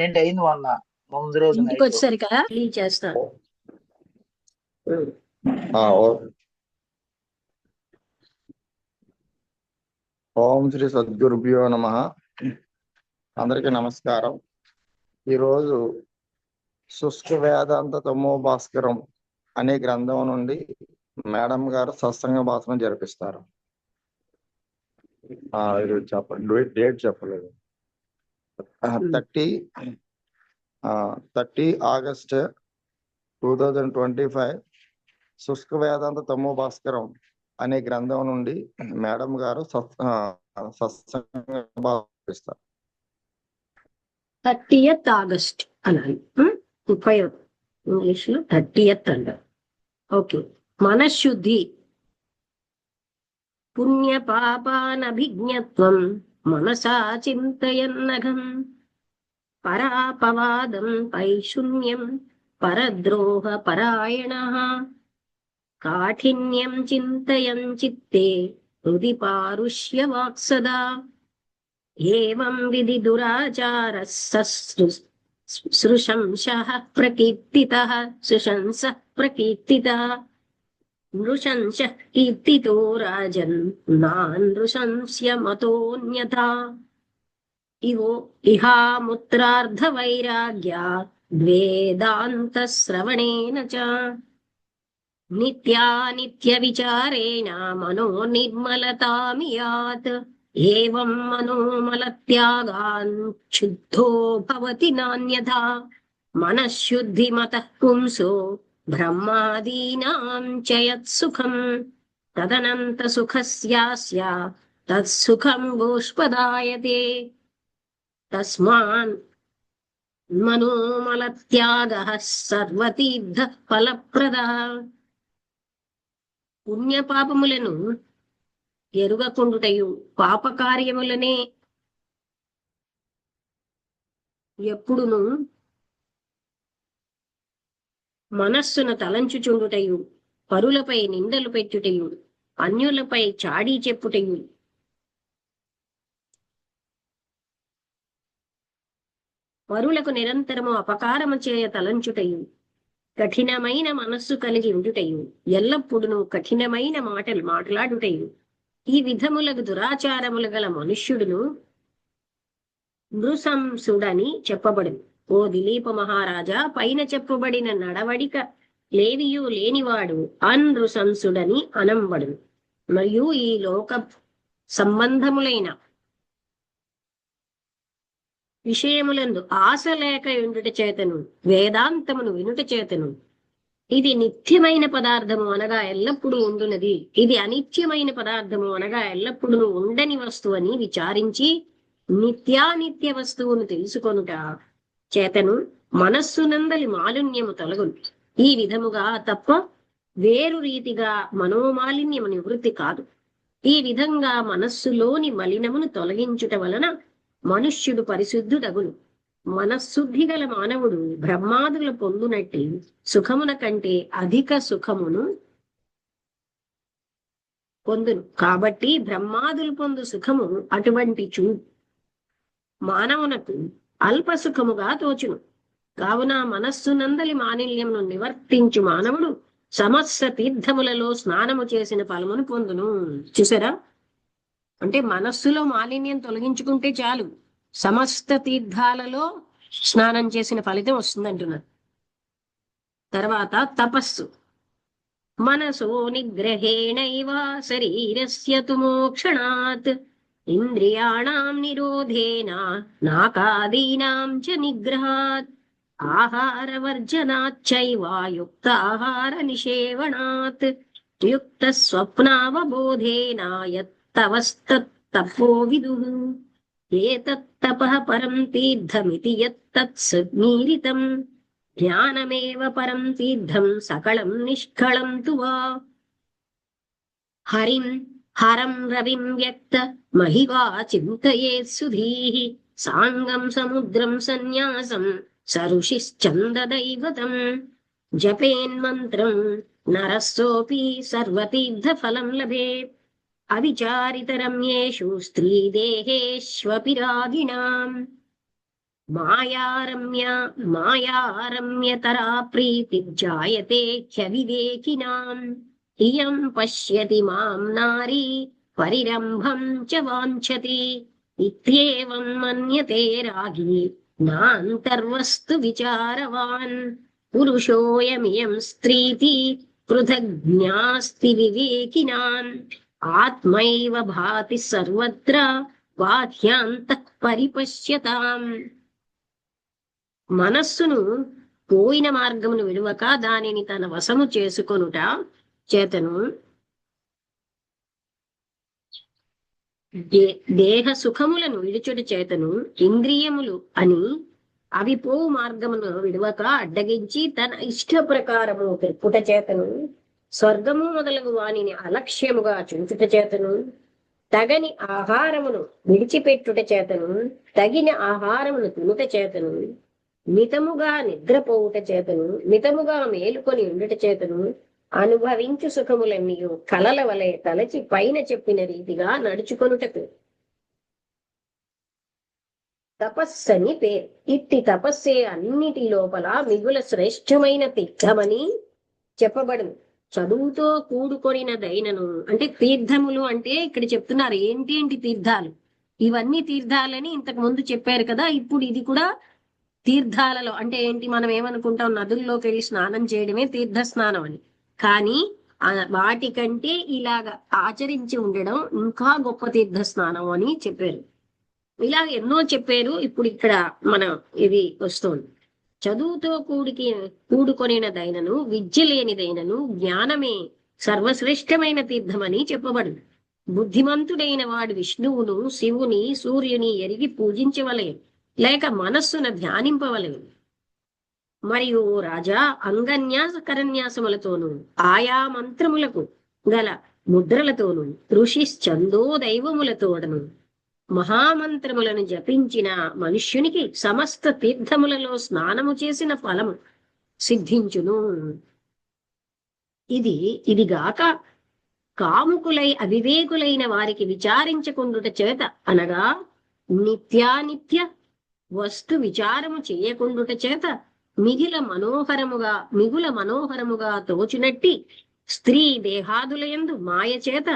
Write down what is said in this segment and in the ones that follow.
12 అయింది మొన్న ముందు రోజు ఇంటికి నైట్. వచ్చేసరికి రిలీజ్ చేస్తాను. ఓం శ్రీ సద్గురుభ్యో నమః. అందరికీ నమస్కారం. ఈరోజు శుష్క వేదాంత తమో భాస్కరం అనే గ్రంథం నుండి మేడం గారు సత్సంగ భాషణం జరిపిస్తారు. ఈరోజు చెప్పండి, డేట్ చెప్పలేదు. 30 ఆగస్ట్ 2025 శుష్క వేదాంత తమో భాస్కరం అనే గ్రంథం నుండి మేడం గారు సత్సంగ భాషిస్తారు. 30th ఆగస్ట్ అనాలి. 30 ఇంగ్లీష్ లో 30th అంటారు. ఓకే. మనశుద్ధి. పుణ్య పాపానభిజ్ఞత్వం మనసా చింతయన్నఘం పరాపవాదం పైశూన్యం పరద్రోహ పరాయణః కాఠిన్యం చింతయం చిత్తే హృది పారుష్య వాక్సదా ఏవం విధి దురాచారः సృశంసః ప్రకీర్తితః నృశంసః కీర్తితో రాజన్ నానృశంస్య మతోన్యథా ఇహాముత్రార్ధ వైరాగ్యా వేదాంత శ్రవణేన చ నిత్యానిత్య విచారేణ మనో నిర్మలతామియాత్ ఏవం మనోమలత్యాగాన్ శుద్ధో భవతి నాన్యథా మనఃశుద్ధిమతః పుంసో బ్రహ్మాదీనాం చ యత్సుఖం తదనంత సుఖస్యాస్య తత్సుఖం గోష్పదాయతే తస్మాన్ మనోమలత్యాగః సర్వతీర్థ ఫలప్రదః. పుణ్యపాపములను ఎరుగకుండుటయు పాపకార్యములనే ఎప్పుడును మనస్సును తలంచుచుండుటయు పరులపై నిందలు పెట్టుటయు అన్యులపై చాడీ చెప్పుటయు పరులకు నిరంతరము అపకారము చేయ తలంచుటయు కఠినమైన మనస్సు కలిగి ఉండుటయు ఎల్లప్పుడూ కఠినమైన మాటలు మాట్లాడుటయు ఈ విధములకు దురాచారములు గల మనుష్యుడును నృశంసుడని చెప్పబడింది. ఓ దిలీప మహారాజా, పైన చెప్పబడిన నడవడిక లేవియు లేనివాడు అనృశంసుడని అనంబడును. మరియు ఈ లోక సంబంధములైన విషయములందు ఆశ లేక ఉండుట చేతను వేదాంతమును వినుట చేతను ఇది నిత్యమైన పదార్థము అనగా ఎల్లప్పుడూ ఉండునది, ఇది అనిత్యమైన పదార్థము అనగా ఎల్లప్పుడూ ఉండని వస్తువు అని విచారించి నిత్యానిత్య వస్తువును తెలుసుకొనుట చేతను మనస్సునందలి మాలిన్యము తొలగును. ఈ విధముగా తప్ప వేరు రీతిగా మనోమాలిన్యము నివృత్తి కాదు. ఈ విధంగా మనస్సులోని మలినమును తొలగించుట వలన మనుష్యుడు పరిశుద్ధుడగును. మనశుద్ధి గల మానవుడు బ్రహ్మాదుల పొందునట్టి సుఖమున కంటే అధిక సుఖమును పొందును. కాబట్టి బ్రహ్మాదులు పొందు సుఖము అటువంటి మానవునకు అల్ప సుఖముగా తోచును. కావున మనస్సునందలి మాలిన్యమును నివర్తించు మానవుడు సమస్త తీర్థములలో స్నానము చేసిన ఫలమును పొందును. చూసారా? అంటే మనస్సులో మాలిన్యం తొలగించుకుంటే చాలు, సమస్త తీర్థాలలో స్నానం చేసిన ఫలితం వస్తుందంటున్నారు. తర్వాత తపస్సు. మనసో నిగ్రహేణైవ శరీరస్య తు మోక్షణాత్ ఇంద్రియాణాం నిరోధేన నాకాదీనాం చ నిగ్రహాత్ ఆహారవర్జనాచ్చైవ యుక్తాహార నిషేవణాత్ యుక్త స్వప్నావబోధేన యత్తవస్తత్తపో విదుః ఏతత్తపః పరం తీర్థమితి యత్తత్సమీరితం జ్ఞానమేవ పరం తీర్థం సకలం నిష్కళం తు వా హరం రవిం వ్యక్త మహివా చింతయేత్ సుధీః సాంగం సముద్రం సన్యాసం సరుషిశ్చందదైవతం జపేన్మంత్రం నరస్సోపి సర్వతీర్థ ఫలం లభేత్ అవిచారితరమ్యేషు స్త్రీదేహేష్వపి రాగిణాం మాయారమ్య మాయారమ్యతరా ప్రీతిర్జాయతే హ్యవివేకినాం ఇయం పశ్యతి మాం నారీ పరిరంభం చ వాంఛతి ఇత్యేవం మన్యతే రాగి నాంతర్వస్తు విచారవాన్ పురుషోయమియం స్త్రీతి పృథగ్జ్ఞాస్తి వివేకినాన్ ఆత్మైవ భాతి సర్వత్ర బాహ్యాంతః పరిపశ్యతాం. మనస్సును పోయిన మార్గమును విడువక దానిని తన వశము చేసుకొనుట చేతను దేహ సుఖములను విడుచుట చేతను ఇంద్రియములు అని అవి పోవు మార్గమును విడువక అడ్డగించి తన ఇష్ట ప్రకారము పెట్టుట చేతను స్వర్గము మొదలగు వానిని అలక్ష్యముగా చూచుట చేతను తగని ఆహారమును విడిచిపెట్టుట చేతను తగిన ఆహారమును తినుట చేతను మితముగా నిద్రపోవుట చేతను మితముగా మేలుకొని ఉండుట చేతను అనుభవించు సుఖములన్నీ కలల వలె తలచి పైన చెప్పిన రీతిగా నడుచుకొనుటకు తపస్సని పేరు. ఇట్టి తపస్సే అన్నిటి లోపల మిగుల శ్రేష్టమైన తీర్థమని చెప్పబడును. చదువుతో కూడుకొనిన దైనను అంటే తీర్థములు అంటే ఇక్కడ చెప్తున్నారు ఏంటి ఏంటి తీర్థాలు, ఇవన్నీ తీర్థాలని ఇంతకు ముందు చెప్పారు కదా. ఇప్పుడు ఇది కూడా తీర్థాలలో అంటే ఏంటి, మనం ఏమనుకుంటాం నదుల్లోకి వెళ్ళి స్నానం చేయడమే తీర్థ స్నానం అని, కానీ వాటికంటే ఇలాగ ఆచరించి ఉండడం ఇంకా గొప్ప తీర్థ స్నానం అని చెప్పారు. ఇలా ఎన్నో చెప్పారు. ఇప్పుడు ఇక్కడ మనం ఇది వస్తుంది. చదువుతో కూడుకొనినదైనను విద్య లేనిదైనను జ్ఞానమే సర్వశ్రేష్టమైన తీర్థమని చెప్పబడు. బుద్ధిమంతుడైన వాడు విష్ణువును శివుని సూర్యుని ఎరిగి పూజించవలెను, లేక మనస్సున ధ్యానింపవలెను. మరియు రాజా అంగన్యాస కరన్యాసములతోనూ ఆయా మంత్రములకు గల ముద్రలతోనూ ఋషి ఛందో దైవములతోడను మహామంత్రములను జపించిన మనుష్యునికి సమస్త తీర్థములలో స్నానము చేసిన ఫలము సిద్ధించును. ఇదిగాక కాముకులై అవివేకులైన వారికి విచారించకుండుట చేత అనగా నిత్యానిత్య వస్తు విచారము చేయకుండుట చేత మిగుల మనోహరముగా తోచునట్టి స్త్రీ దేహాదులయందు మాయ చేత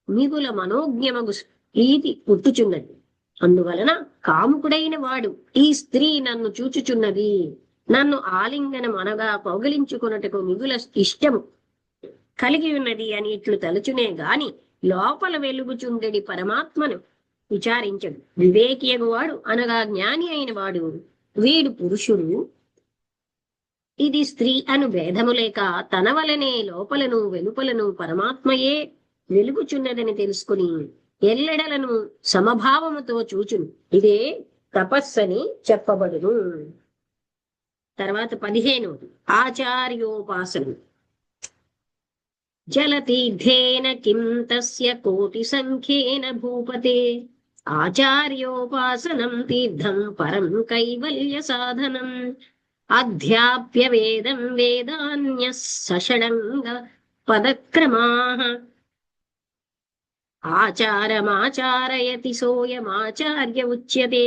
మిగుల మనోజ్ఞమగు ప్రీతి పుట్టుచున్నది. అందువలన కాముకుడైన వాడు ఈ స్త్రీ నన్ను చూచుచున్నది, నన్ను ఆలింగనం అనగా కౌగిలించుకున్నట్టుకు మిగుల ఇష్టము కలిగి ఉన్నది అని ఇట్లు తలుచునే గాని లోపల వెలుగుచుండెడి పరమాత్మను విచారించడు. వివేకియగు వాడు అనగా జ్ఞాని అయిన వాడు వీడు పురుషుడు ఇది స్త్రీ అను భేదము లేక తన వలనే లోపలను వెలుపలను పరమాత్మయే వెలుగుచున్నదని తెలుసుకుని ఎల్లెడలను సమభావముతో చూచును. ఇదే తపస్సని చెప్పబడును. తర్వాత 15 ఆచార్యోపాసన. జలతీర్థేన కిం తస్య కోటి సంఖ్యేన భూపతే ఆచార్యోపాసనం తీర్థం పరం కైవల్య సాధనం అధ్యాప్య వేదం వేదాన్య సషడంగ పదక్రమాః ఆచారమాచారయతి సోయమాచార్య ఉచ్యతే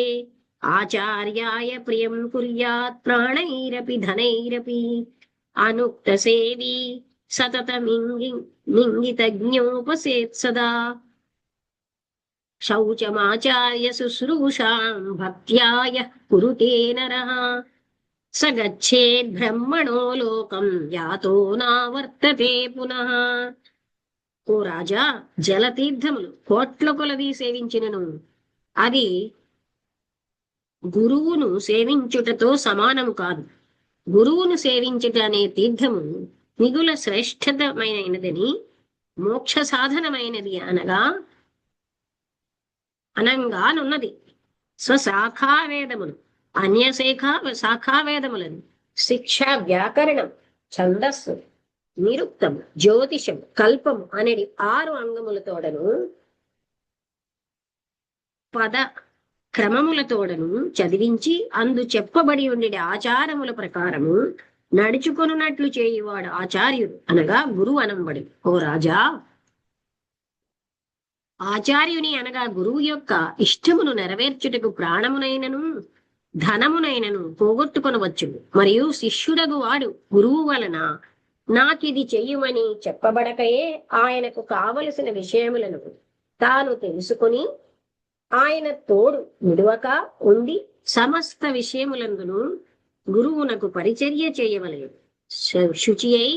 ఆచార్యాయ ప్రియం కుర్యాత్ ప్రాణైరపి ధనైరపి అనుక్త సేవీ సతతమింగితజ్ఞోపసేత్ సదా శౌచమాచార్య శుశ్రూషాం భక్త్యాయ కురుతే నరః స గచ్చేద్ బ్రహ్మణో లోకం యాతో నావర్తతే పునః. ఓ రాజా, జలతీర్థములు కోట్ల కొలది సేవించినను అది గురువును సేవించుటతో సమానము కాదు. గురువును సేవించుట అనే తీర్థము మిగుల శ్రేష్టమైనదని మోక్ష సాధనమైనది అనంగానున్నది. స్వశాఖావేదములు అన్య శాఖావేదములను శిక్ష వ్యాకరణం ఛందస్సు నిరుక్తం జ్యోతిషం కల్పము అనేది 6 అంగములతోడను పద క్రమములతోడను చదివించి అందు చెప్పబడి ఉండే ఆచారముల ప్రకారము నడుచుకొనున్నట్లు చేయువాడు ఆచార్యుడు అనగా గురువు అనంబడు. ఓ రాజా, ఆచార్యుని అనగా గురువు యొక్క ఇష్టమును నెరవేర్చుటకు ప్రాణమునైనను ధనమునైనను పోగొట్టుకొనవచ్చు. మరియు శిష్యుడగు వాడు గురువు వలన నాకిది చెయ్యుమని చెప్పబడకయే ఆయనకు కావలసిన విషయములను తాను తెలుసుకొని ఆయన తోడు విడువక ఉండి సమస్త విషయములందును గురువునకు పరిచర్య చేయవలెను. శుచి అయి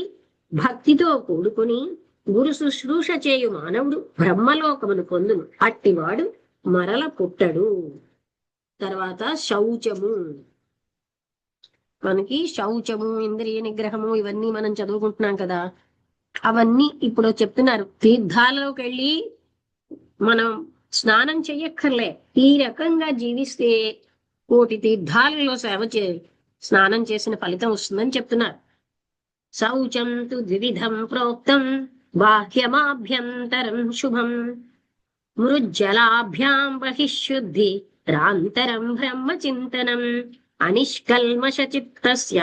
భక్తితో కూడుకుని గురు శుశ్రూష చేయు మానవుడు బ్రహ్మలోకమును పొందును. అట్టివాడు మరల పుట్టడు. తర్వాత శౌచము. మనకి శౌచము, ఇంద్రియ నిగ్రహము ఇవన్నీ మనం చదువుకుంటున్నాం కదా, అవన్నీ ఇప్పుడు చెప్తున్నారు. తీర్థాలలోకి వెళ్ళి మనం స్నానం చెయ్యక్కర్లే. ఈ రకంగా జీవిస్తే కోటి తీర్థాలలో స్నానం చేసిన ఫలితం వస్తుందని చెప్తున్నారు. శౌచం తు ద్విధం ప్రోక్తం బాహ్యమాభ్యంతరం శుభం మృజ్జలాభ్యాం బహిశుద్ధి రాంతరం బ్రహ్మచింతనం అనిష్కల్మష చిత్తస్య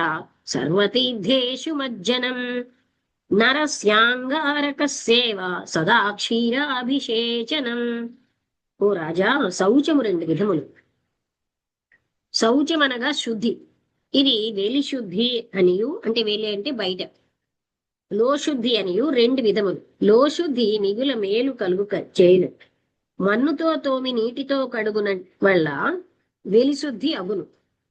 సర్వతీర్థేషు మజ్జనం నరస్యాంగారకస్యేవ సదా క్షీరాభిషేచనం. ఓ రాజా, శౌచము 2 విధములు. శౌచం అనగా శుద్ధి. ఇది వేలి శుద్ధి అనియు, అంటే వేలి అంటే బయట, లోశుద్ధి అనియు 2 విధములు. లోశుద్ధి మిగుల మేలు కలుగు చేయను. మన్నుతో తోమి నీటితో కడుగున వల్ల వెలిశుద్ధి అగును.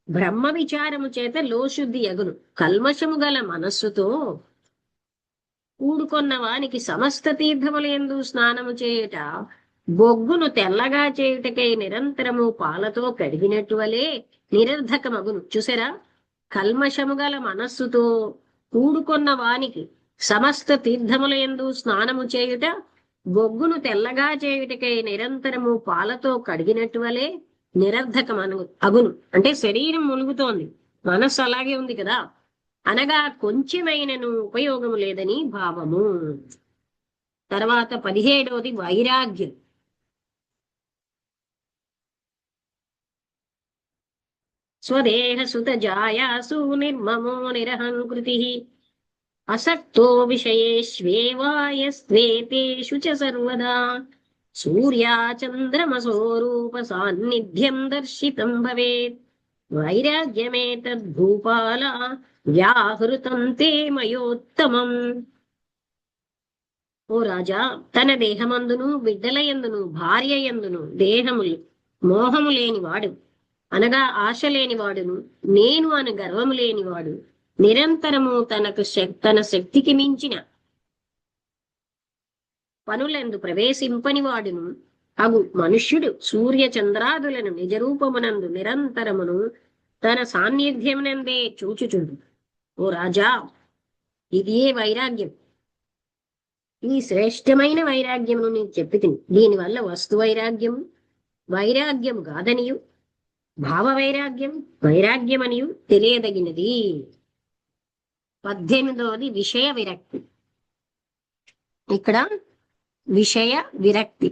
బ్రహ్మ విచారము చేత లోశుద్ధి అగును. కల్మషము గల మనస్సుతో కూడుకొన్న వానికి సమస్త తీర్థములందు స్నానము చేయుట బొగ్గును తెల్లగా చేయుటకై నిరంతరము పాలతో కడిగినట్టు వలె నిరర్ధకమగును. చూసారా, కల్మషము గల మనస్సుతో కూడుకొన్న వానికి సమస్త తీర్థములందు స్నానము చేయుట బొగ్గును తెల్లగా చేయుటకై నిరంతరము పాలతో కడిగినట్టు వలె నిరర్ధకమను అగును. అంటే శరీరం మునుగుతోంది, మనస్సు అలాగే ఉంది కదా, అనగా కొంచెమైనను ఉపయోగము లేదని భావము. తర్వాత 17వది వైరాగ్యం. స్వదేహ సుత జాయాసు నిర్మమో నిరహంకృతి అసక్తో విషయేష్వేవాయస్వేతేషు చ సర్వదా సూర్యాచంద్రమసో రూప సాన్నిధ్యం దర్శితం భవేత్ వైరాగ్యమేతద్భూపాల వ్యాహృతం తే మయోత్తమం. ఓ రాజా, తన దేహమందును బిడ్డల యందును భార్య యందును దేహములు మోహము లేనివాడు, అనగా ఆశ లేనివాడును, నేను అను గర్వము లేనివాడు, నిరంతరము తన శక్తికి మించిన పనులందు ప్రవేశింపని వాడును అగు మనుష్యుడు సూర్య చంద్రాదులను నిజరూపమునందు నిరంతరమును తన సాన్నిధ్యమునందే చూచుచుండు. ఓ రాజా, ఇదే వైరాగ్యం. ఈ శ్రేష్టమైన వైరాగ్యమును నేను చెప్పి తిని, దీనివల్ల వస్తు వైరాగ్యం వైరాగ్యం కాదనియు, భావ వైరాగ్యం వైరాగ్యమనియు తెలియదగినది. 18వది విషయ విరక్తి. ఇక్కడ విషయ విరక్తి.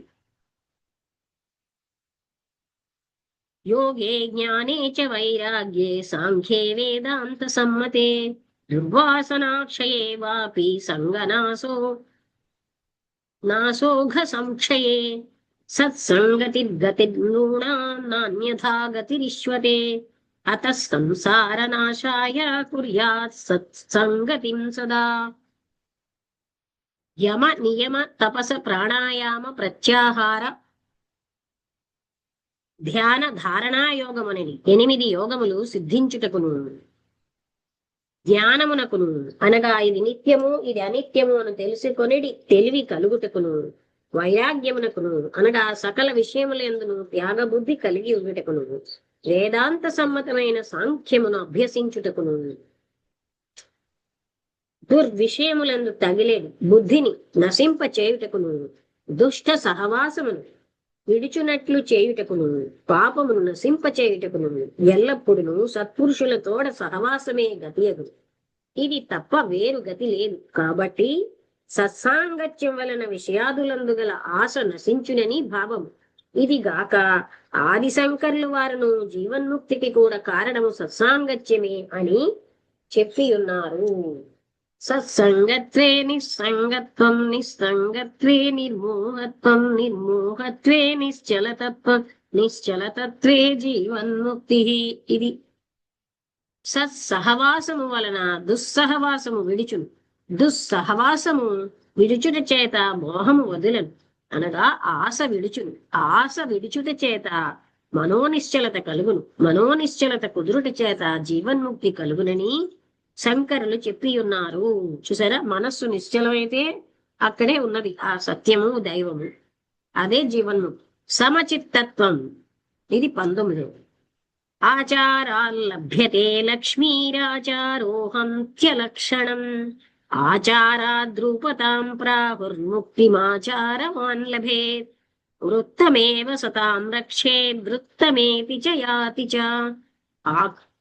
యోగే జ్ఞానే చ వైరాగ్యే సాంఖ్యే వేదాంత సమ్మతే దుర్వాసనాక్షయే వాపి నాశోఘ సంక్షయే సత్సంగతిర్గతిర్నూనా నాన్యథా గతిరిష్వతే అతః సంసారనాశాయ కుర్యాత్ సత్సంగతిం సదా. యమ నియమ తపస ప్రాణాయామ ప్రత్యాహార ధ్యాన ధారణాయోగమనని 8 యోగములు సిద్ధించుటకును ధ్యానమునకును, అనగా ఇది నిత్యము ఇది అనిత్యము అని తెలుసుకొనిడి తెలివి కలుగుటకును, వైరాగ్యమునకును, అనగా సకల విషయములందును త్యాగబుద్ధి కలిగి ఉండుటకును, వేదాంత సమ్మతమైన సాంఖ్యమును అభ్యసించుటకును, దుర్విషయములందు తగిలేడు బుద్ధిని నశింప చేయుటకును, దుష్ట సహవాసమును విడుచునట్లు చేయుటకును, పాపమును నశింప చేయుటకును, ఎల్లప్పుడును సత్పురుషులతోడ సహవాసమే గతియగు. ఇది తప్ప వేరు గతి లేదు. కాబట్టి సత్సాంగత్యం వలన విషయాదులందు గల ఆశ నశించునని భావము. ఇది గాక ఆదిశంకర్లు వారును జీవన్ముక్తికి కూడా కారణము సత్సాంగత్యమే అని చెప్పి ఉన్నారు. సత్సంగత్వే నిస్సంగత్వం, నిస్సంగత్వే నిర్మోహత్వం, నిర్మోహత్వే నిశ్చలతత్వం, నిశ్చలతత్వే జీవన్ముక్తి. ఇది సత్సహవాసము వలన దుస్సహవాసము విడుచును, దుస్సహవాసము విడుచుట చేత మోహము వదులను, అనగా ఆశ విడుచును, ఆశ విడుచుట చేత మనోనిశ్చలత కలుగును, మనోనిశ్చలత కుదురుట చేత జీవన్ముక్తి కలుగునని శంకరులు చెప్పి ఉన్నారు. చూసారా, మనస్సు నిశ్చలమైతే అక్కడే ఉన్నది ఆ సత్యము దైవము, అదే జీవన్ముక్తి. సమచిత్తత్వం, ఇది 19. ఆచారాల్లభ్యతే లక్ష్మీరాచారోహంత్యలక్షణం, ఆచారాద్రూపతాం ప్రాహుర్ముక్తిమాచారవాన్ లభేత్, వృత్తమేవ సతాం రక్షేద్ వృత్తమేతి చ యాతి చ,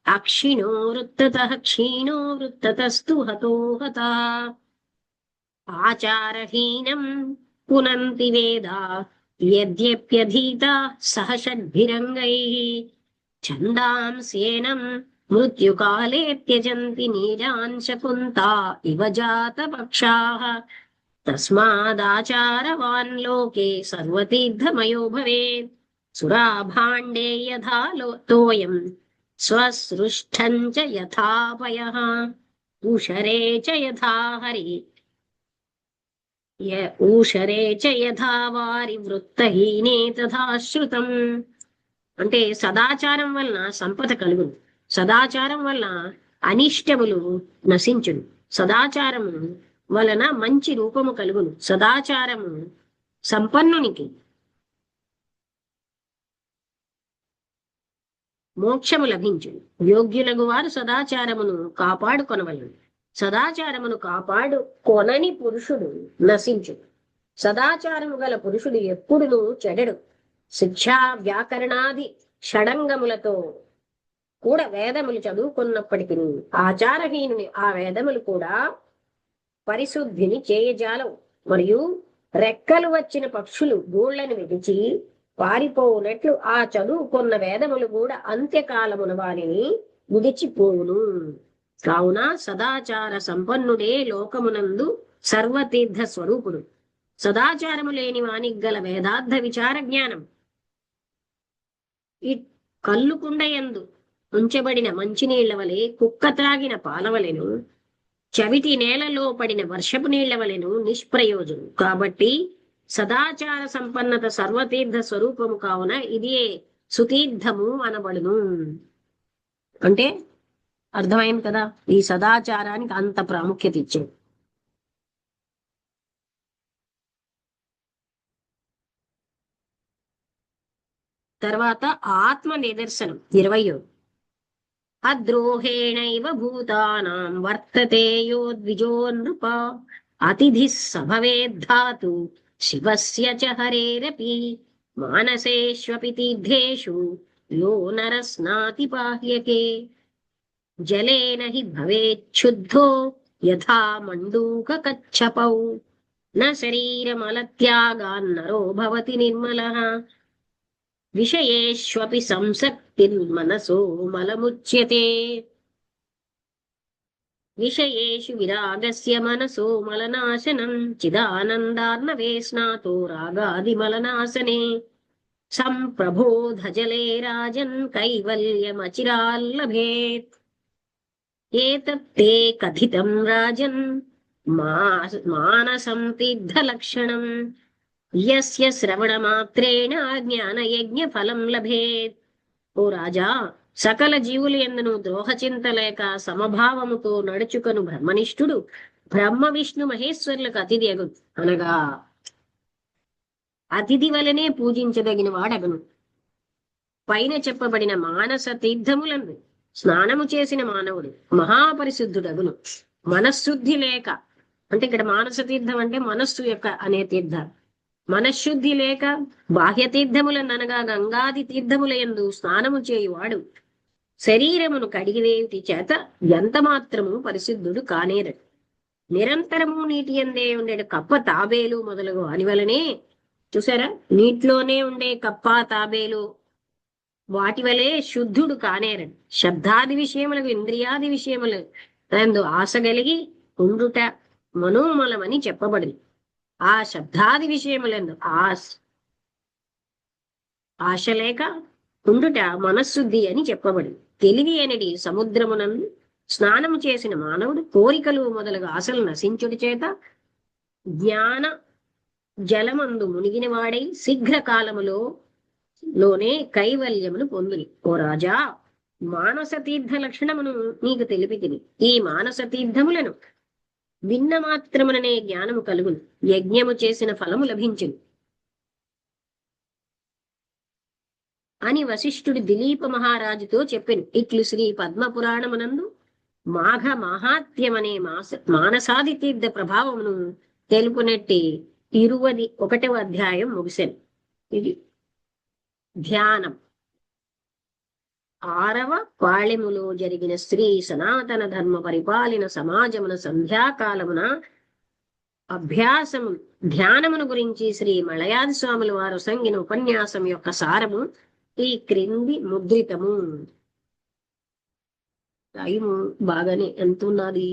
అక్షిణో వృత్తతః క్షీణో వృత్తతస్తు హతో హతా, ఆచారహీనం పునంతి వేదా యద్యప్యధీతా సహషడ్భిరంగైః, ఛందాంస్యేనం మృత్యుకాలే త్యజంతి నీరాన్ శకుంతా ఇవ జాతపక్షాః, తస్మాదాచారవాన్ లోకే సర్వతీర్థమయో భవేత్, సురాభాండే యథా తోయం స్వసృష్టం చ యథా పయః, ఊషరే చ యథా హరి ఊషరే చ యథా వారి వృత్తహీనే తథా శ్రుతం. అంటే సదాచారం వలన సంపద కలుగును, సదాచారం వలన అనిష్టములు నశించును, సదాచారము వలన మంచి రూపము కలుగును, సదాచారము సంపన్నునికి మోక్షము లభించును. యోగ్యులకు వారు సదాచారమును కాపాడుకొనవలను, సదాచారమును కాపాడు కొనని పురుషుడు నశించును, సదాచారము గల పురుషుడు ఎప్పుడును చెడడు. శిక్షా వ్యాకరణాది షడంగములతో కూడా వేదములు చదువుకున్నప్పటికీ ఆచారహీనుని ఆ వేదములు కూడా పరిశుద్ధిని చేయజాలవు. మరియు రెక్కలు వచ్చిన పక్షులు గూళ్లను విడిచి పారిపోవునట్లు ఆ చదువుకున్న వేదములు కూడా అంత్యకాలమున వారిని విడిచిపోవును. కావున సదాచార సంపన్నుడే లోకమునందు సర్వతీర్థ స్వరూపుడు. సదాచారము లేని వానికి గల వేదార్థ విచార జ్ఞానం ఈ కల్లుకుండయందు ఉంచబడిన మంచినీళ్ల వలె, కుక్క త్రాగిన పాలవలెను, చవిటి నేలలో పడిన వర్షపు నీళ్ల వలెను నిష్ప్రయోజనం. కాబట్టి సదాచార సంపన్నత సర్వతీర్థ స్వరూపము కావున ఇదే సుతీర్థము అనబడును. అంటే అర్థమైంది కదా, ఈ సదాచారానికి అంత ప్రాముఖ్యత ఇచ్చాడు. తర్వాత ఆత్మ నిదర్శనం 20. అద్రోహేణైవ భూతానాం వర్తతే యో ద్విజో నృప, అతిథి సభవేద్ధాతు శివస్య చ హరేరపి, మానసేష్వపి తీర్థేషు యో నరస్నాతి బాహ్యకే, జలేన హి భవేచ్ఛుద్ధో యథా మండూక కచ్చపౌ, న శరీరమలత్యాగాన్నరో భవతి నిర్మలః, విషయేష్వపి సంసక్తిర్మనసో మలముచ్యతే, విషయేషు విరాగస్య మనసో మలనాశనం, చిదానందార్ణవే స్నాతో రాగాదిమలనాశనే, సంప్రబోధజలే రాజన్ కైవల్యమచిరాల్లభేత్, ఏతత్తే కథితం రాజన్ మానసం తీర్థలక్షణం, యస్య శ్రవణమాత్రేణ జ్ఞానయజ్ఞ ఫలం లభేత్. ఓ రాజా, సకల జీవులు ఎందును ద్రోహచింత లేక సమభావముతో నడుచుకను బ్రహ్మనిష్ఠుడు బ్రహ్మ విష్ణు మహేశ్వరులకు అతిథి అగు, అనగా అతిథి వలనే పూజించదగిన వాడగను. పైన చెప్పబడిన మానస తీర్థములను స్నానము చేసిన మానవుడు మహాపరిశుద్ధుడగును. మనశుద్ధి లేక, అంటే ఇక్కడ మానస తీర్థం అంటే మనస్సు యొక్క అనే తీర్థం, మనశుద్ధి లేక బాహ్య తీర్థములనగా గంగాది తీర్థములయందు స్నానము చేయువాడు శరీరమును కడిగివేయుటి చేత ఎంత మాత్రము పరిశుద్ధుడు కానేరడు. నిరంతరము నీటి అందే ఉండే కప్ప తాబేలు మొదలగు వాని వలనే, చూసారా, నీటిలోనే ఉండే కప్ప తాబేలు వాటి వలె శుద్ధుడు కానేరడు. శబ్దాది విషయములకు ఇంద్రియాది విషయములు నందు ఆశ కలిగి ఉండుట మనోమలమని చెప్పబడింది. ఆ శబ్దాది విషయములందు ఆశ లేక ఉండుట మనశ్శుద్ధి అని చెప్పబడి. తెలివి అనేది సముద్రమునందు స్నానము చేసిన మానవుడు కోరికలు మొదలగు ఆశలు నశించుడి చేత జ్ఞాన జలమందు మునిగిన వాడై శీఘ్ర కాలములోనే కైవల్యమును పొందుని. ఓ రాజా, మానస తీర్థ లక్షణమును నీకు తెలిపితిని. ఈ మానస తీర్థములను విన్న మాత్రముననే జ్ఞానము కలుగును, యజ్ఞము చేసిన ఫలము లభించును అని వశిష్ఠుడు దిలీప మహారాజుతో చెప్పెను. ఇట్లు శ్రీ పద్మ పురాణమునందు మాఘ మాహాత్మ్యమనే మానసాది తీర్థ ప్రభావమును తెలుపునట్టి 21వ అధ్యాయం ముగిసెను. ఇది ధ్యానం. 6వ పాళెములో జరిగిన శ్రీ సనాతన ధర్మ పరిపాలన సమాజమున సంధ్యాకాలమున అభ్యాసము ధ్యానమును గురించి శ్రీ మలయాది స్వాముల వారు సంగిన ఉపన్యాసం యొక్క సారము ఈ క్రింది ముద్రితము. టైము బాగానే ఎంత ఉన్నది?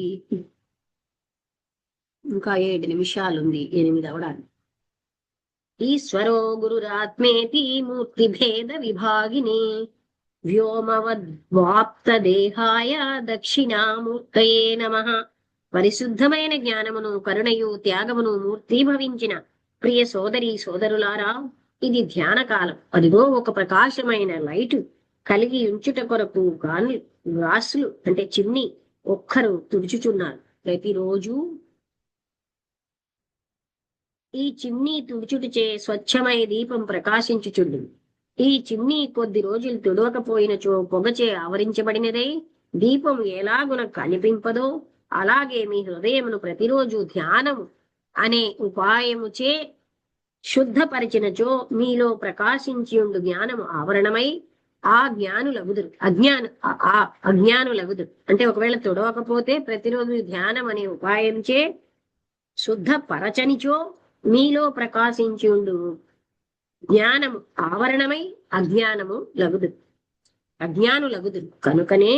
ఇంకా 7 నిమిషాలుంది 8 అవడానికి. ఈశ్వరో గురురాత్మేతి మూర్తి భేద విభాగిని వ్యోమవద్వాప్త దేహాయ దక్షిణామూర్తయే నమః. పరిశుద్ధమైన జ్ఞానమును కరుణయు త్యాగమును మూర్తిభవించిన ప్రియ సోదరి సోదరులారా, ఇది ధ్యాన కాలం. అదిగో ఒక ప్రకాశమైన లైటు కలిగి ఉంచుట కొరకు గ్లాసులు అంటే చిమ్ని ఒక్కరు తుడుచుచున్నారు. ప్రతిరోజు ఈ చిమ్నీ తుడుచుటచే స్వచ్ఛమైన దీపం ప్రకాశించుచుండు. ఈ చిమ్నీ కొద్ది రోజులు తుడవకపోయినచో పొగచే ఆవరించబడినదై దీపం ఎలాగున కనిపింపదో, అలాగే మీ హృదయమును ప్రతిరోజు ధ్యానము అనే ఉపాయముచే శుద్ధపరిచినచో మీలో ప్రకాశించి ఉండు జ్ఞానము ఆవరణమై ఆ జ్ఞానులగుదురు అజ్ఞానులగుదురు. అంటే ఒకవేళ తుడవకపోతే ప్రతిరోజు ధ్యానం అనే ఉపాయంచే శుద్ధపరచనిచో మీలో ప్రకాశించి ఉండు జ్ఞానము ఆవరణమై అజ్ఞానులగుదురు. కనుకనే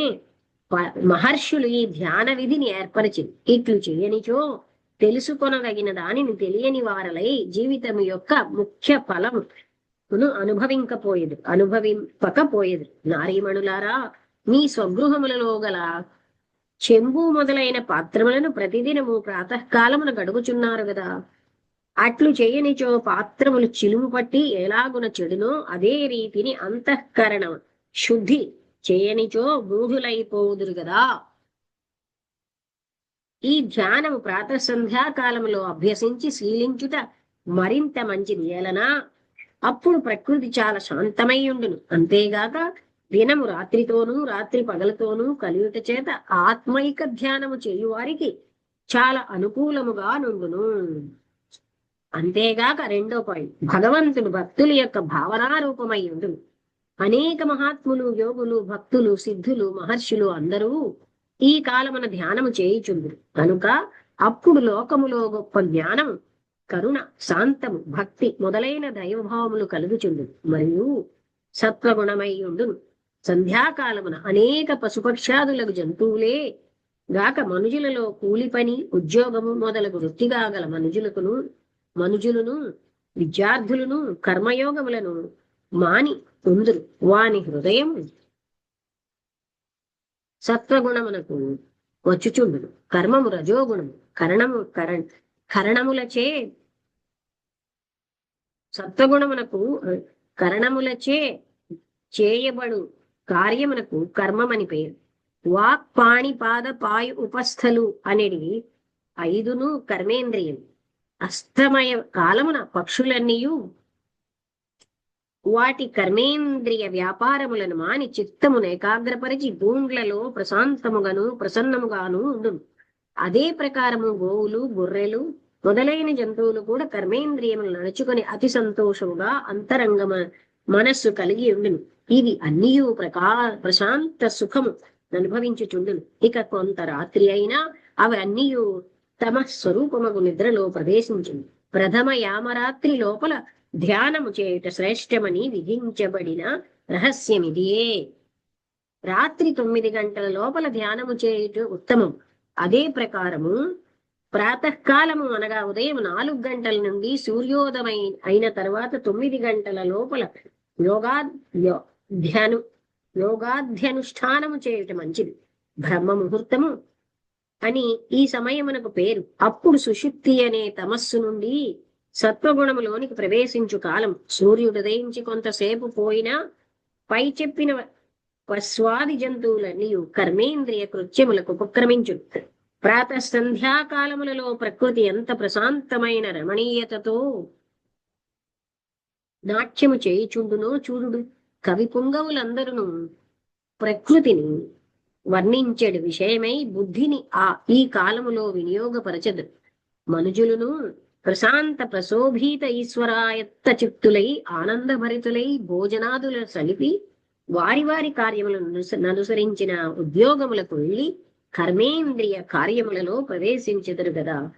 మహర్షులు ఈ ధ్యాన విధిని ఏర్పరిచింది. ఇట్లు చేయనిచో తెలుసుకొనదగిన దానిని తెలియని వారలై జీవితం యొక్క ముఖ్య ఫలమును అనుభవింపకపోయేదు. నారీమణులారా, మీ స్వగృహములలో గల చెంబు మొదలైన పాత్రములను ప్రతిదినము ప్రాతకాలమున గడుగుచున్నారు గదా. అట్లు చేయనిచో పాత్రములు చిలుము పట్టి ఎలాగున చెడునో అదే రీతిని అంతఃకరణ శుద్ధి చేయనిచో మూఢులైపోదురు గదా. ఈ ధ్యానము ప్రాతః సంధ్యాకాలంలో అభ్యసించి శీలించుట మరింత మంచిది. ఏలనా అప్పుడు ప్రకృతి చాలా శాంతమై ఉండును. అంతేగాక దినము రాత్రితోనూ రాత్రి పగలతోనూ కలియుట చేత ఆత్మైక ధ్యానము చేయువారికి చాలా అనుకూలముగా నుండును. అంతేగాక 2వ పాయింట్, భగవంతుడు భక్తుల యొక్క భావనారూపమై ఉండును. అనేక మహాత్ములు, యోగులు, భక్తులు, సిద్ధులు, మహర్షులు అందరూ ఈ కాలమున ధ్యానము చేయుచుందురు. కనుక అప్పుడు లోకములో గొప్ప జ్ఞానము, కరుణ, శాంతము, భక్తి మొదలైన దైవభావములు కలుగుచుండు మరియు సత్వగుణమై ఉండును. సంధ్యాకాలమున అనేక పశుపక్షాదులకు జంతువులే గాక మనుజులలో కూలి పని, ఉద్యోగము మొదలగు వృత్తిగా గల మనుజులను విద్యార్థులను కర్మయోగములను మాని ఉందురు. వాని హృదయం సత్వగుణమునకు వచ్చుచుండును. కర్మము రజోగుణము, కరణములచే సత్వగుణమునకు కరణములచే చేయబడు కార్యమునకు కర్మమని పేరు. వాక్, పాణి, పాద, పాయు, ఉపస్థలు అనేది 5 కర్మేంద్రియం. అస్తమయ కాలమున పక్షులన్నీయు వాటి కర్మేంద్రియ వ్యాపారములను మాని చిత్తమును ఏకాగ్రపరిచి భూండ్లలో ప్రసన్నముగాను ఉండును. అదే ప్రకారము గోవులు, గొర్రెలు మొదలైన జంతువులు కూడా కర్మేంద్రియములు నడుచుకొని అతి సంతోషముగా అంతరంగ మనస్సు కలిగి ఉండును. ఇవి అన్నీయు ప్రశాంత సుఖము అనుభవించుచుండును. ఇక కొంత రాత్రి అయినా అవి అన్నీయు తమ స్వరూపముగు నిద్రలో ప్రవేశించును. ప్రథమ యామరాత్రి లోపల ధ్యానము చేయుట శ్రేష్టమని విధించబడిన రహస్యమిదియే. రాత్రి 9 గంటల లోపల ధ్యానము చేయుట ఉత్తమం. అదే ప్రకారము ప్రాతకాలము అనగా ఉదయం 4 గంటల నుండి సూర్యోదయం అయిన తర్వాత 9 గంటల లోపల యోగా యో- ధ్యాను యోగాధ్యనుష్ఠానము చేయటం మంచిది. బ్రహ్మ ముహూర్తము అని ఈ సమయమునకు పేరు. అప్పుడు సుషుప్తి అనే తమస్సు నుండి సత్వగుణములోనికి ప్రవేశించు కాలం. సూర్యుడు ఉదయించి కొంతసేపు పోయినా పై చెప్పిన పశ్వాది జంతువులన్నీ కర్మేంద్రియ కృత్యములకు ఉపక్రమించు. ప్రాత సంధ్యాకాలములలో ప్రకృతి ఎంత ప్రశాంతమైన రమణీయతతో నాట్యము చేయుచుండునో చూడుడు. కవి పుంగవులందరూ ప్రకృతిని వర్ణించెడు విషయమై బుద్ధిని ఈ కాలములో వినియోగపరచదు. మనుజులను ప్రశాంత ప్రశోభీత ఈశ్వరాయత్త చిత్తులై ఆనందభరితులై భోజనాదుల సలిపి వారి వారి కార్యములను అనుసరించిన ఉద్యోగములకు వెళ్ళి కర్మేంద్రియ కార్యములలో ప్రవేశించెదరు గదా.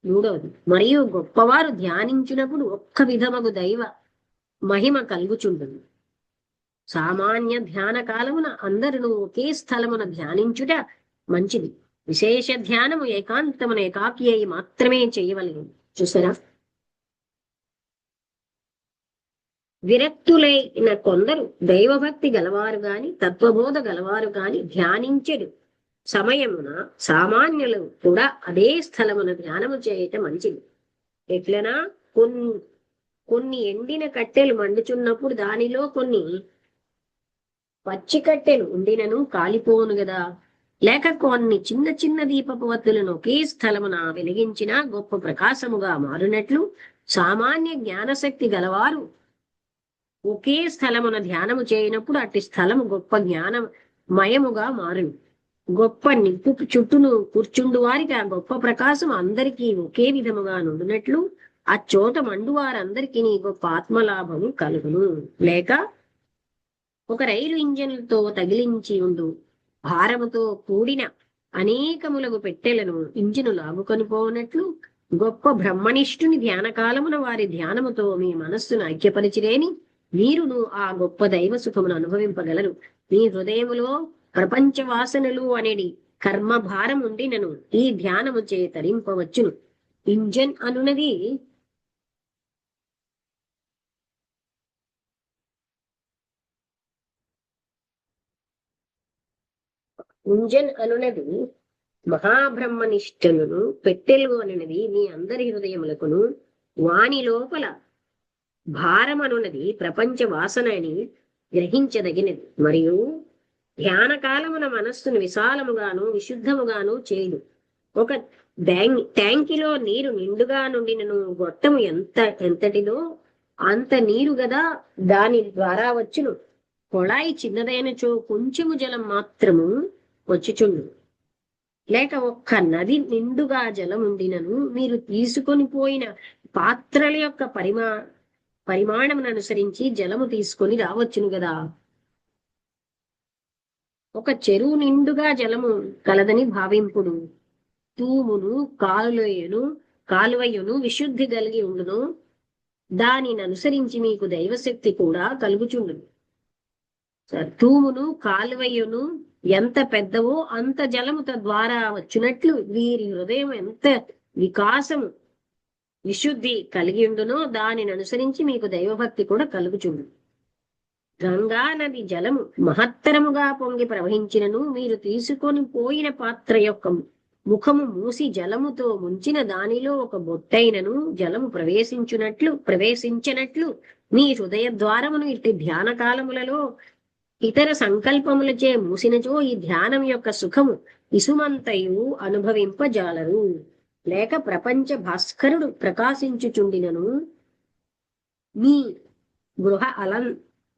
మూడవది, మరియు గొప్పవారు ధ్యానించినప్పుడు ఒక్క విధమగు దైవ మహిమ కలుగుచుండును. సామాన్య ధ్యాన కాలమున అందరును ఒకే స్థలమున ధ్యానించుట మంచిది. విశేష ధ్యానము ఏకాంతమున ఏకాకి అయి మాత్రమే చేయవలెను. చూసారా, విరక్తులైన కొందరు దైవభక్తి గలవారు గాని తత్వబోధ గలవారు గాని ధ్యానించెడు సమయమున సామాన్యులు కూడా అదే స్థలమున ధ్యానము చేయటం మంచిది. ఎట్లనా కొన్ని ఎండిన కట్టెలు మండుచున్నప్పుడు దానిలో కొన్ని పచ్చి కట్టెలు ఉండినను కాలిపోను గదా. లేక కొన్ని చిన్న చిన్న దీపపు వత్తులను ఒకే స్థలమున వెలిగించిన గొప్ప ప్రకాశముగా మారునట్లు సామాన్య జ్ఞానశక్తి గలవారు ఒకే స్థలమున ధ్యానము చేయనప్పుడు అట్టి స్థలము గొప్ప జ్ఞానమయముగా మారును. గొప్ప నిప్పు చుట్టూను కూర్చుండు వారికి ఆ గొప్ప ప్రకాశం అందరికీ ఒకే విధముగా నుండినట్లు ఆ చోట మండు వారందరికీ గొప్ప ఆత్మలాభము కలుగును. లేక ఒక రైలు ఇంజన్లతో తగిలించి ఉండు భారముతో కూడిన అనేకములగు పెట్టెలను ఇంజిను లాగుకొని పోనట్లు గొప్ప బ్రహ్మనిష్ఠుని ధ్యాన కాలమున వారి ధ్యానముతో మీ మనస్సును ఐక్యపరిచిరేని మీరును ఆ గొప్ప దైవ సుఖమును అనుభవింపగలరు. మీ హృదయములో ప్రపంచ వాసనలు అనేది కర్మ భారం ఉండినను ఈ ధ్యానము చే తరింపవచ్చును. ఇంజన్ అనునది మహాబ్రహ్మనిష్టలను పెట్టెలు అనున్నది మీ అందరి హృదయములకును వాని లోపల భారమనున్నది ప్రపంచ వాసన అని గ్రహించదగినది. మరియు ధ్యాన కాలమున మనస్సును విశాలముగాను విశుద్ధముగాను చేయదు. ఒక ట్యాంకిలో నీరు నిండుగా నుండినను గొట్టము ఎంతటిదో అంత నీరు గదా దాని ద్వారా వచ్చును. కొళాయి చిన్నదైనచో కొంచెము జలం మాత్రము వచ్చుచుండు. లేక ఒక్క నది నిండుగా జలం ఉండినను మీరు తీసుకొని పోయిన పాత్రల యొక్క పరిమాణమును అనుసరించి జలము తీసుకొని రావచ్చును గదా. ఒక చెరువు నిండుగా జలము కలదని భావింపుడు. తూమును కాలువయును విశుద్ధి కలిగి ఉండును. దానిని అనుసరించి మీకు దైవశక్తి కూడా కలుగుచుండును. తూమును కాలువయును ఎంత పెద్దవో అంత జలము తద్వారా వచ్చినట్లు వీరి హృదయం ఎంత వికాసము విశుద్ధి కలిగి ఉండునో దానిని అనుసరించి మీకు దైవభక్తి కూడా కలుగుచుండు. గంగా నది జలము మహత్తరముగా పొంగి ప్రవహించినను మీరు తీసుకొని పోయిన పాత్ర యొక్క ముఖము మూసి జలముతో ముంచిన దానిలో ఒక బొట్టైనను జలము ప్రవేశించినట్లు మీ హృదయ ద్వారమును ఇట్టి ధ్యాన కాలములలో ఇతర సంకల్పములచే మూసినచో ఈ ధ్యానం యొక్క సుఖము ఇసుమంతయు అనుభవింపజాలరు. లేక ప్రపంచ భాస్కరుడు ప్రకాశించుచుండినను మీ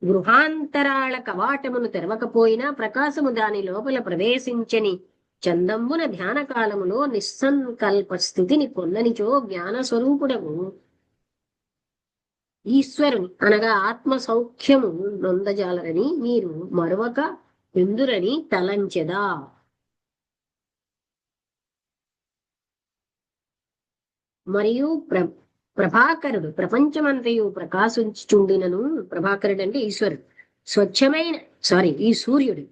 గృహాంతరాళ కవాటమును తెరవకపోయినా ప్రకాశము దాని లోపల ప్రవేశించని చందంబున ధ్యాన కాలములో నిస్సంకల్ప స్థితిని పొందనిచో జ్ఞాన స్వరూపుడము ఈశ్వరుని అనగా ఆత్మ సౌఖ్యము నొందజాలరని మీరు మరొక ఎందురని తలంచెదా. మరియు ప్రభాకరుడు ప్రపంచమంతయు ప్రకాశించుచుండినను, ప్రభాకరుడు అంటే ఈశ్వరుడు, ఈ సూర్యుడు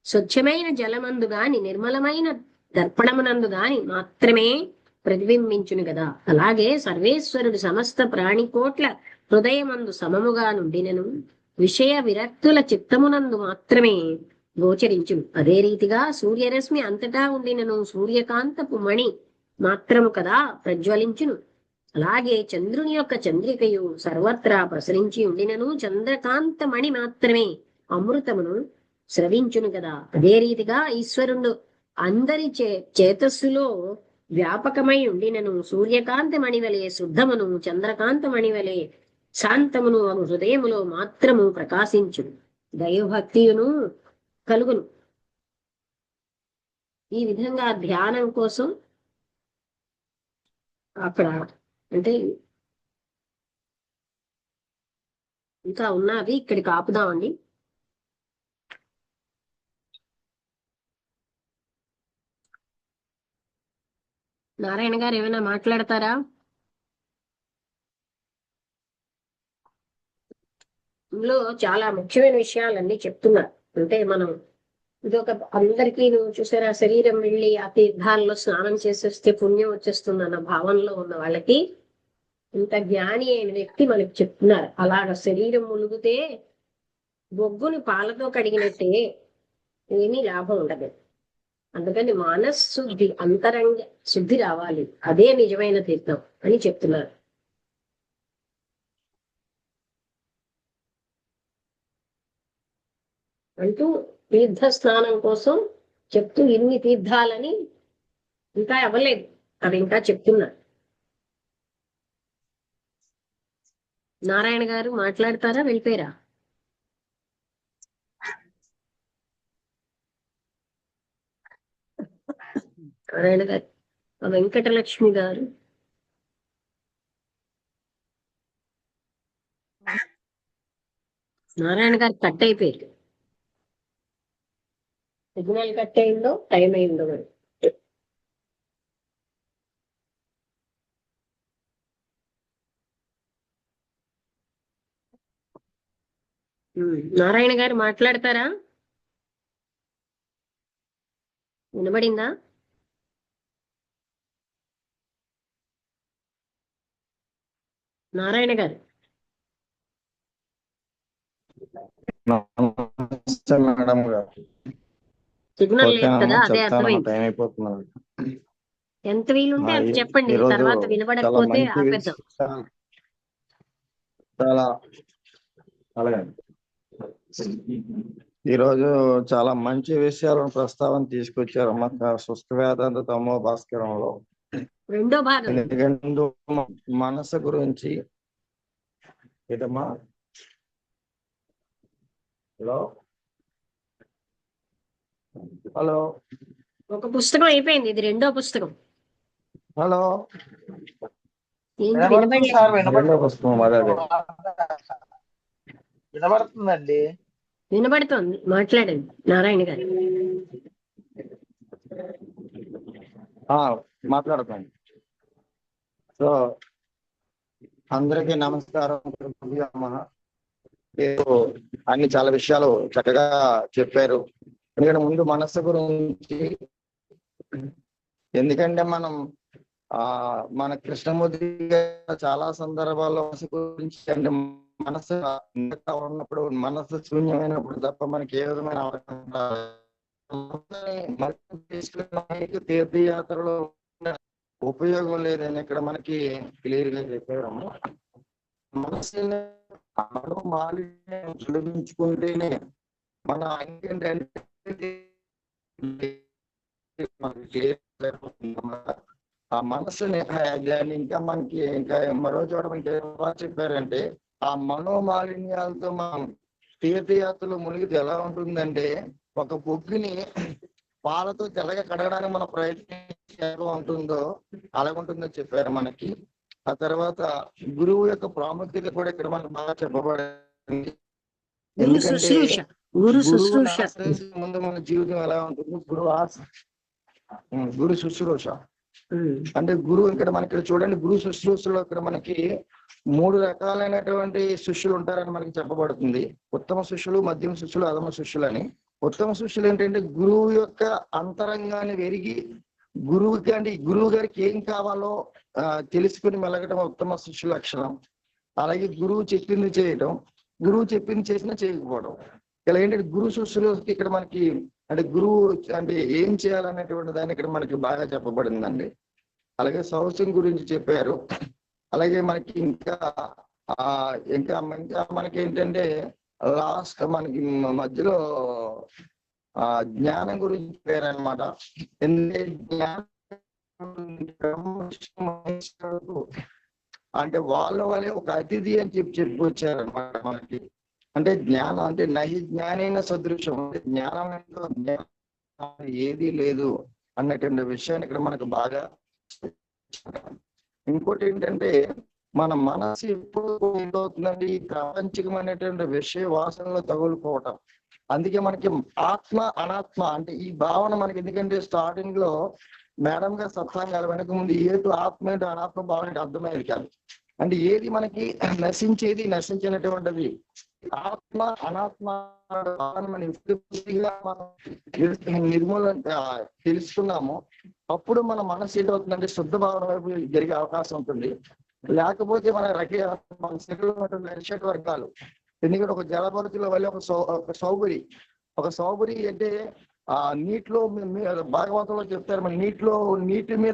స్వచ్ఛమైన జలమందు గాని నిర్మలమైన దర్పణమునందు గాని మాత్రమే ప్రతిబింబించును కదా. అలాగే సర్వేశ్వరుడు సమస్త ప్రాణికోట్ల హృదయమందు సమముగా నుండినను విషయ విరక్తుల చిత్తమునందు మాత్రమే గోచరించును. అదే రీతిగా సూర్యరశ్మి అంతటా ఉండినను సూర్యకాంతపు మణి మాత్రము కదా ప్రజ్వలించును. అలాగే చంద్రుని యొక్క చంద్రికయు సర్వత్రా ప్రసరించి ఉండినను చంద్రకాంత మణి మాత్రమే అమృతమును స్రవించును కదా. అదే రీతిగా ఈశ్వరుడు అందరి చేతస్సులో వ్యాపకమై ఉండినను సూర్యకాంత మణివలే శుద్ధమును చంద్రకాంత మణివలే శాంతమును అను హృదయములో మాత్రము ప్రకాశించును. దైవభక్తియును కలుగును. ఈ విధంగా ధ్యానం కోసం అక్కడ అంటే ఇంకా ఉన్నది, ఇక్కడికి ఆపుదామండి. నారాయణ గారు ఏమైనా మాట్లాడతారా? ఇందులో చాలా ముఖ్యమైన విషయాలన్నీ చెప్తున్నారు. అంటే మనం ఇదొక అందరికీ నువ్వు చూసారా, శరీరం వెళ్ళి ఆ తీర్థాల్లో స్నానం చేసేస్తే పుణ్యం వచ్చేస్తుంది అన్న భావనలో ఉన్న వాళ్ళకి ఇంత జ్ఞాని అయిన వ్యక్తి మనకి చెప్తున్నారు. అలాగ శరీరం మునిగితే బొగ్గుని పాలతో కడిగినట్టే ఏమీ లాభం ఉండదు. అందుకని మనశుద్ధి, అంతరంగ శుద్ధి రావాలి, అదే నిజమైన తీర్థం అని చెప్తున్నారు. అంటూ తీర్థ స్నానం కోసం చెప్తూ ఇన్ని తీర్థాలని ఇంకా అవ్వలేదు, అవి ఇంకా చెప్తున్నారు. నారాయణ గారు మాట్లాడతారా? వెళ్ళిపోయారా? నారాయణ గారు, వెంకటలక్ష్మి గారు, నారాయణ గారు కట్ అయిపోయారు. సిగ్నల్ కట్ అయిందో టైం అయిందో మరి. నారాయణ గారు మాట్లాడతారా? వినబడిందా? నారాయణ గారు మేడం గారు సిగ్నల్ లేదు కదా, అదే చెప్తాను, అర్థమైంది. టైం అయిపోతున్నది. ఎంత వీలుంటే అంత చెప్పండి, ఈరోజు తర్వాత చాలా వినబడకపోతే మంచి ఆపేద్దాం. చాలా అలాగే ఈరోజు చాలా మంచి విషయాలను ప్రస్తావన తీసుకొచ్చారు అమ్మ శుష్క వేదాంత తమో భాస్కరంలో. రెండో భాగం. ఎందుకంటే మనసు గురించి ఏదమ్మా, హలో హలో ఒక పుస్తకం అయిపోయింది, ఇది రెండో పుస్తకం. హలో ఏంటి వినబడుతుంది సార్, వినబడలేదు? రెండో పుస్తకం అదే వినబడుతుందండి. వినబడుతోంది, మాట్లాడండి నారాయణ గారు. మాట్లాడతాను. సో అందరికీ నమస్కారం. అన్ని చాలా విషయాలు చక్కగా చెప్పారు. ఎందుకంటే ముందు మనస్సు గురించి, ఎందుకంటే మనం మన కృష్ణమూర్తి చాలా సందర్భాల్లో మనసు గురించి, అంటే మనసు ఉన్నప్పుడు, మనసు శూన్యమైనప్పుడు తప్ప మనకి ఏ విధమైన తీర్థయాత్రలో ఉపయోగం లేదని ఇక్కడ మనకి క్లియర్ గా చెప్పారు. మనసుని మాలిన్యం తొలగించుకుంటేనే మన ఆ మనసుని దాన్ని ఇంకా మనకి ఇంకా మరో చోట మనకి చెప్పారంటే, ఆ మనోమాలిన్యాలతో మనం తీర్థయాత్రలు మునిగితే ఎలా ఉంటుందంటే, ఒక బొగ్గుని పాలతో తెల్లగా కడగడానికి మన ప్రయత్నం ఎలా ఉంటుందో అలాగ ఉంటుందని చెప్పారు మనకి. ఆ తర్వాత గురువు యొక్క ప్రాముఖ్యత కూడా ఇక్కడ మనకు బాగా చెప్పబడింది. ఎందుకంటే ముందు మన జీవితం ఎలా ఉంటుంది, గురు శుశ్రూష అంటే గురువు. ఇక్కడ మనకి చూడండి, గురు శుశ్రూషలో ఇక్కడ మనకి 3 రకాలైనటువంటి శిష్యులు ఉంటారని మనకి చెప్పబడుతుంది. ఉత్తమ శిష్యులు, మధ్యమ శిష్యులు, అధమ శిష్యులు అని. ఉత్తమ శిష్యులు ఏంటంటే గురువు యొక్క అంతరంగాన్ని వెరిగి, గురువుకి అంటే గురువు గారికి ఏం కావాలో తెలుసుకుని మెలగటం ఉత్తమ శిష్యుల లక్షణం. అలాగే గురువు చెప్పింది చేయటం, గురువు చెప్పింది చేసినా చేయకపోవడం. ఇలా ఏంటంటే గురు శిష్యులకి ఇక్కడ మనకి అంటే గురువు అంటే ఏం చేయాలనేటువంటి దాన్ని ఇక్కడ మనకి బాగా చెప్పబడిందండి. అలాగే సౌస్యం గురించి చెప్పారు. అలాగే మనకి ఇంకా ఇంకా మనకి ఏంటంటే లాస్ట్ మనకి మధ్యలో జ్ఞానం గురించి చెప్పారనమాట. ఎందుకంటే జ్ఞానం అంటే వాళ్ళే ఒక అతిథి అని చెప్పుకొచ్చారనమాట మనకి. అంటే జ్ఞానం అంటే నహి జ్ఞానైన సదృశం, అంటే జ్ఞానం ఏది లేదు అన్నటువంటి విషయాన్ని ఇక్కడ మనకు బాగా. ఇంకోటి ఏంటంటే మన మనసు ఎప్పుడు ఏదవుతుందండి, ఈ ప్రాపంచికమైనటువంటి విషయ వాసనలో తగులుకోవటం. అందుకే మనకి ఆత్మ అనాత్మ అంటే ఈ భావన మనకి, ఎందుకంటే స్టార్టింగ్ లో మేడం గారు సత్సంగాలు వెనక ముందు ఏటు ఆత్మ ఏంటో అనాత్మ భావన అంటే అర్థమయ్యేది కాదు. అంటే ఏది మనకి నశించేది నశించినటువంటిది, ఆత్మ అనాత్మ మనం నిర్మూలన తెలుసుకున్నాము. అప్పుడు మన మనసు ఏంటవుతుందంటే శుద్ధ భావన వైపు జరిగే అవకాశం ఉంటుంది. లేకపోతే మన మన శరీరంలో నడిచేట వర్గాలు, ఎందుకంటే ఒక జలభరతుల వల్ల ఒక సౌబరి అంటే నీటిలో భాగవతంలో చెప్తారు, మన నీటి మీద